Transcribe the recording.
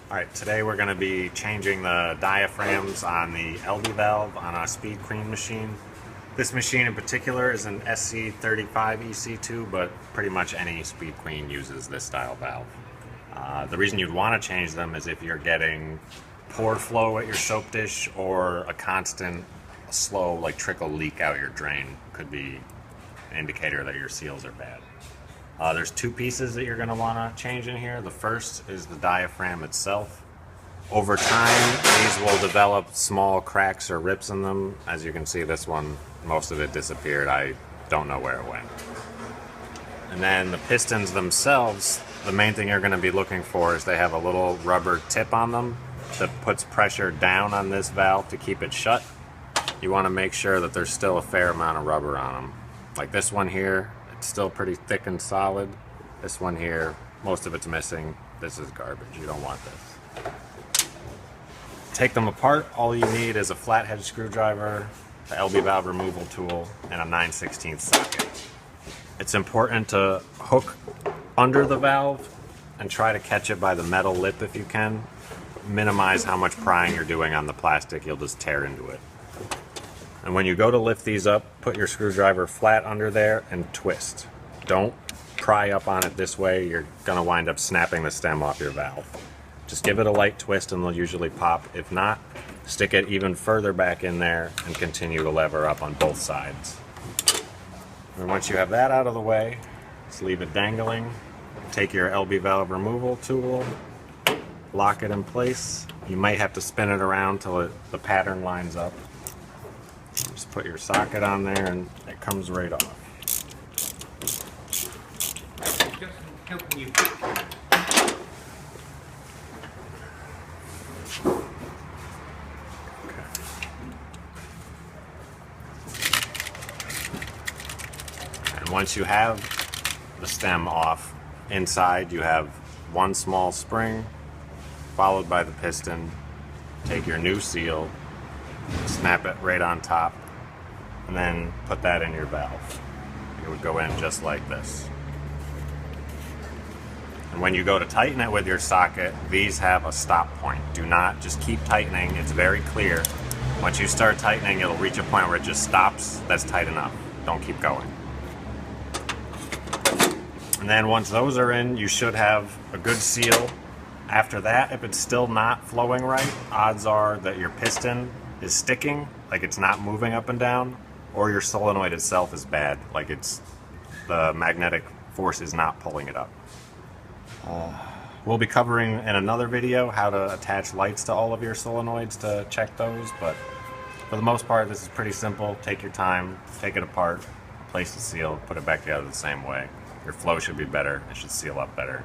Alright, today we're going to be changing the diaphragms on the LB valve on a speed clean machine. This machine in particular is an SC35 EC2, but pretty much any speed clean uses this style valve. The reason you'd want to change them is if you're getting poor flow at your soap dish or a constant slow like trickle leak out your drain. Could be an indicator that your seals are bad. There's two pieces that you're going to want to change in here. The first is the diaphragm itself. Over time, these will develop small cracks or rips in them. As you can see, this one, most of it disappeared. I don't know where it went. And then the pistons themselves, the main thing you're going to be looking for is they have a little rubber tip on them that puts pressure down on this valve to keep it shut. You want to make sure that there's still a fair amount of rubber on them. Like this one here, it's still pretty thick and solid. This one here, most of it's missing. This is garbage. You don't want this. Take them apart. All you need is a flathead screwdriver, the LB valve removal tool, and a 9/16 socket. It's important to hook under the valve and try to catch it by the metal lip if you can. Minimize how much prying you're doing on the plastic. You'll just tear into it. And when you go to lift these up, put your screwdriver flat under there and twist. Don't pry up on it this way. You're going to wind up snapping the stem off your valve. Just give it a light twist and they'll usually pop. If not, stick it even further back in there and continue to lever up on both sides. And once you have that out of the way, just leave it dangling. Take your LB valve removal tool, lock it in place. You might have to spin it around till the pattern lines up. Just put your socket on there and it comes right off. Just helping you. And once you have the stem off, inside you have one small spring followed by the piston. Take your new seal, snap it right on top, and then put that in your valve. It would go in just like this. And when you go to tighten it with your socket, these have a stop point. Do not just keep tightening. It's very clear. Once you start tightening, it'll reach a point where it just stops. That's tight enough. Don't keep going. And then once those are in, you should have a good seal. After that, if it's still not flowing right, odds are that your piston is sticking, like it's not moving up and down, or your solenoid itself is bad, like the magnetic force is not pulling it up. We'll be covering in another video how to attach lights to all of your solenoids to check those, but for the most part this is pretty simple. Take your time, take it apart, place the seal, put it back together the same way. Your flow should be better, it should seal up better.